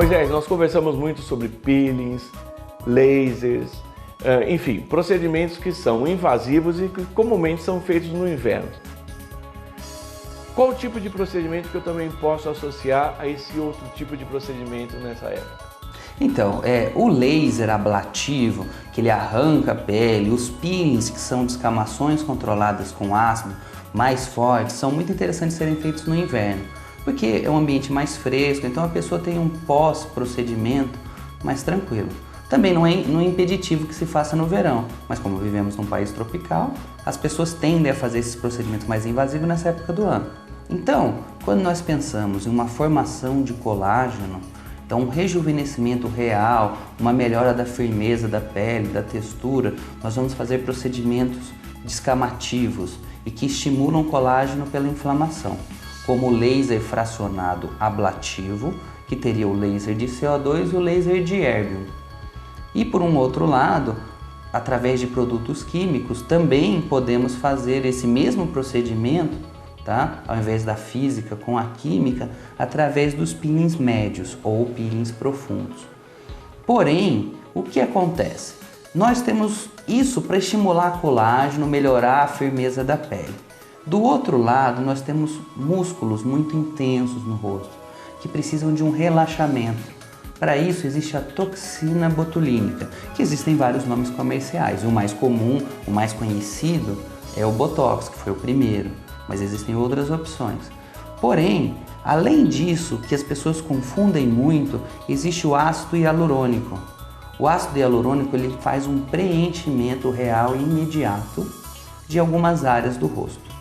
Moisés, nós conversamos muito sobre peelings, lasers, enfim, procedimentos que são invasivos e que comumente são feitos no inverno. Qual o tipo de procedimento que eu também posso associar a esse outro tipo de procedimento nessa época? Então, o laser ablativo, que ele arranca a pele, os peelings, que são descamações controladas com ácido mais fortes, são muito interessantes serem feitos no inverno, porque é um ambiente mais fresco, então a pessoa tem um pós-procedimento mais tranquilo. Também não é impeditivo que se faça no verão, mas como vivemos num país tropical, as pessoas tendem a fazer esses procedimentos mais invasivos nessa época do ano. Então, quando nós pensamos em uma formação de colágeno, então um rejuvenescimento real, uma melhora da firmeza da pele, da textura, nós vamos fazer procedimentos descamativos e que estimulam o colágeno pela inflamação, como o laser fracionado ablativo, que teria o laser de CO2 e o laser de erbium. E por um outro lado, através de produtos químicos, também podemos fazer esse mesmo procedimento, tá? Ao invés da física com a química, através dos peelings médios ou peelings profundos. Porém, o que acontece? Nós temos isso para estimular colágeno, melhorar a firmeza da pele. Do outro lado, nós temos músculos muito intensos no rosto, que precisam de um relaxamento. Para isso existe a toxina botulínica, que existem vários nomes comerciais. O mais comum, o mais conhecido é o Botox, que foi o primeiro, mas existem outras opções. Porém, além disso, que as pessoas confundem muito, existe o ácido hialurônico. O ácido hialurônico ele faz um preenchimento real e imediato de algumas áreas do rosto.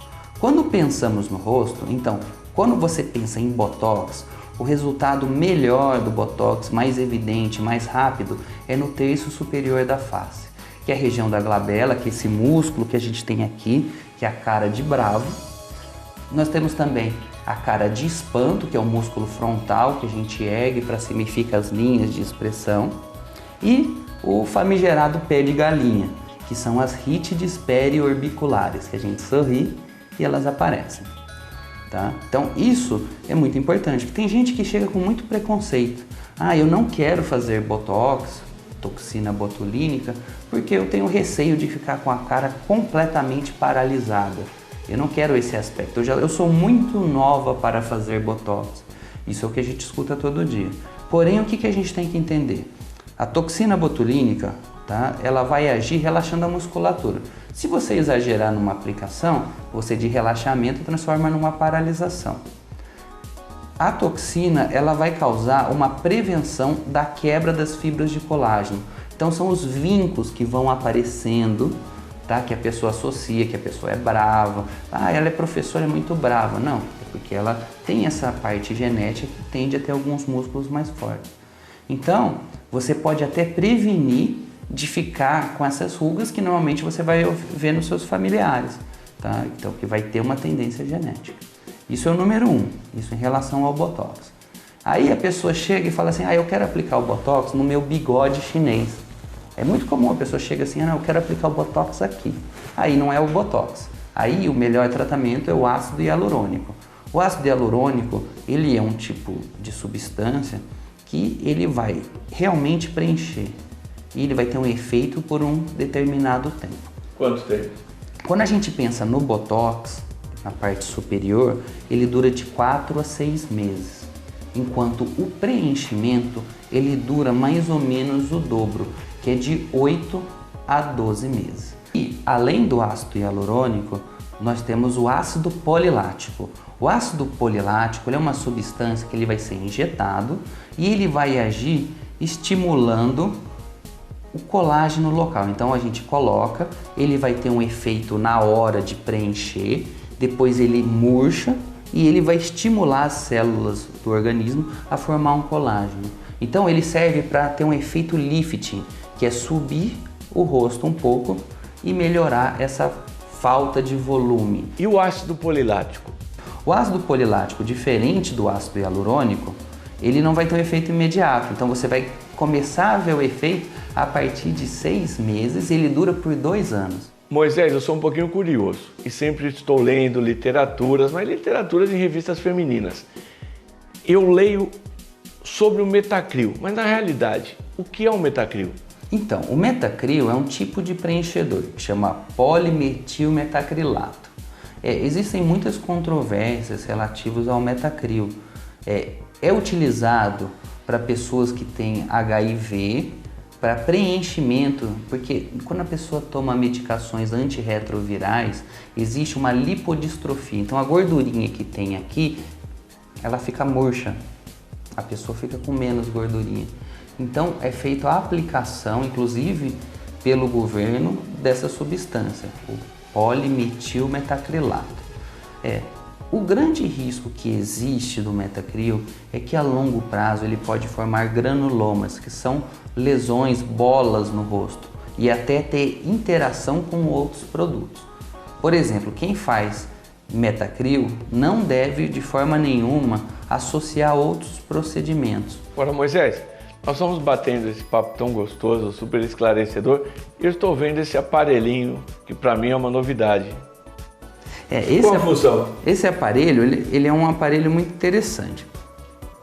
Quando pensamos no rosto, então, quando você pensa em Botox, o resultado melhor do Botox, mais evidente, mais rápido, é no terço superior da face, que é a região da glabela, que é esse músculo que a gente tem aqui, que é a cara de bravo. Nós temos também a cara de espanto, que é o músculo frontal, que a gente ergue para cima e fica as linhas de expressão. E o famigerado pé de galinha, que são as rítides periorbiculares, que a gente sorri e elas aparecem. Tá? Então isso é muito importante, porque tem gente que chega com muito preconceito. Eu não quero fazer Botox, toxina botulínica, porque eu tenho receio de ficar com a cara completamente paralisada. Eu não quero esse aspecto, eu sou muito nova para fazer Botox. Isso é o que a gente escuta todo dia. Porém, o que a gente tem que entender? A toxina botulínica, tá? Ela vai agir relaxando a musculatura. Se você exagerar numa aplicação, você de relaxamento transforma numa paralisação. A toxina ela vai causar uma prevenção da quebra das fibras de colágeno. Então são os vincos que vão aparecendo, tá? Que a pessoa associa, que a pessoa é brava. Ela é professora, é muito brava. Não, é porque ela tem essa parte genética que tende a ter alguns músculos mais fortes. Então, você pode até prevenir de ficar com essas rugas que normalmente você vai ver nos seus familiares, tá? Então, que vai ter uma tendência genética. Isso é o número 1, isso em relação ao Botox. Aí a pessoa chega e fala assim, eu quero aplicar o Botox no meu bigode chinês. É muito comum a pessoa chega assim, eu quero aplicar o Botox aqui. Aí não é o Botox. Aí o melhor tratamento é o ácido hialurônico. O ácido hialurônico, ele é um tipo de substância que ele vai realmente preencher. E ele vai ter um efeito por um determinado tempo. Quanto tempo? Quando a gente pensa no Botox, na parte superior, ele dura de 4 a 6 meses. Enquanto o preenchimento, ele dura mais ou menos o dobro, que é de 8 a 12 meses. E além do ácido hialurônico, nós temos o ácido polilático. O ácido polilático é uma substância que ele vai ser injetado e ele vai agir estimulando o colágeno local. Então a gente coloca, ele vai ter um efeito na hora de preencher, depois ele murcha e ele vai estimular as células do organismo a formar um colágeno. Então ele serve para ter um efeito lifting, que é subir o rosto um pouco e melhorar essa falta de volume. E o ácido polilático? O ácido polilático, diferente do ácido hialurônico, ele não vai ter um efeito imediato. Então você vai começar a ver o efeito a partir de 6 meses e ele dura por 2 anos. Moisés, eu sou um pouquinho curioso e sempre estou lendo literaturas, mas literaturas em revistas femininas. Eu leio sobre o Metacril, mas na realidade, o que é o Metacril? Então, o Metacril é um tipo de preenchedor, chama polimetilmetacrilato. Existem muitas controvérsias relativas ao Metacril. É utilizado para pessoas que têm HIV, para preenchimento, porque quando a pessoa toma medicações antirretrovirais, existe uma lipodistrofia. Então a gordurinha que tem aqui, ela fica murcha, a pessoa fica com menos gordurinha. Então é feita a aplicação, inclusive pelo governo, dessa substância, o polimetilmetacrilato. O grande risco que existe do Metacril é que a longo prazo ele pode formar granulomas, que são lesões, bolas no rosto, e até ter interação com outros produtos. Por exemplo, quem faz Metacril não deve de forma nenhuma associar outros procedimentos. Ora, Moisés, nós estamos batendo esse papo tão gostoso, super esclarecedor, e eu estou vendo esse aparelhinho que para mim é uma novidade. Qual a função? Esse aparelho ele é um aparelho muito interessante.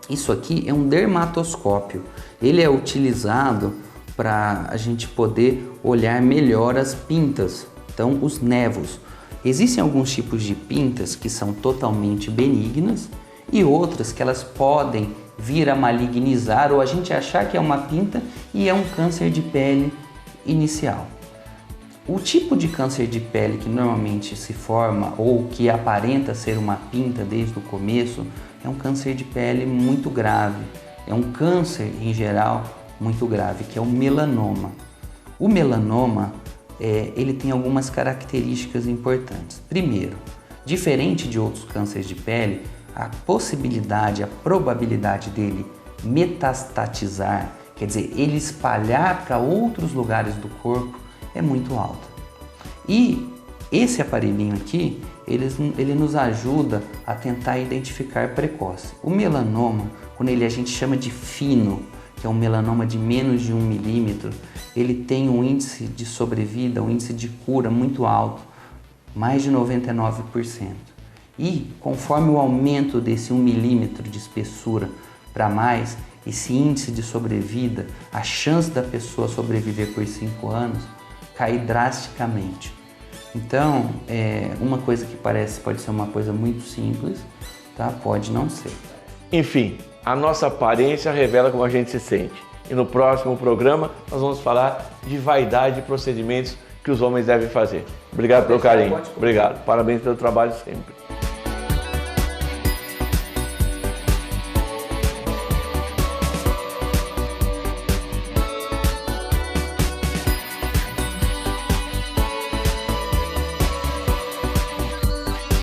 Isso aqui é um dermatoscópio. Ele é utilizado para a gente poder olhar melhor as pintas, então os névoos. Existem alguns tipos de pintas que são totalmente benignas e outras que elas podem vir a malignizar ou a gente achar que é uma pinta e é um câncer de pele inicial. O tipo de câncer de pele que normalmente se forma ou que aparenta ser uma pinta desde o começo é um câncer de pele muito grave. É um câncer, em geral, muito grave, que é o melanoma. O melanoma, ele tem algumas características importantes. Primeiro, diferente de outros cânceres de pele, a possibilidade, a probabilidade dele metastatizar, quer dizer, ele espalhar para outros lugares do corpo, é muito alta. E esse aparelhinho aqui, ele nos ajuda a tentar identificar precoce. O melanoma, quando a gente chama de fino, que é um melanoma de menos de 1 milímetro, ele tem um índice de sobrevida, um índice de cura muito alto, mais de 99%. E conforme o aumento desse 1 milímetro de espessura para mais, esse índice de sobrevida, a chance da pessoa sobreviver por 5 anos, cai drasticamente. Então, uma coisa que pode ser uma coisa muito simples, tá? Pode não ser. Enfim, a nossa aparência revela como a gente se sente. E no próximo programa nós vamos falar de vaidade e procedimentos que os homens devem fazer. Obrigado pelo carinho. Obrigado. Parabéns pelo trabalho sempre.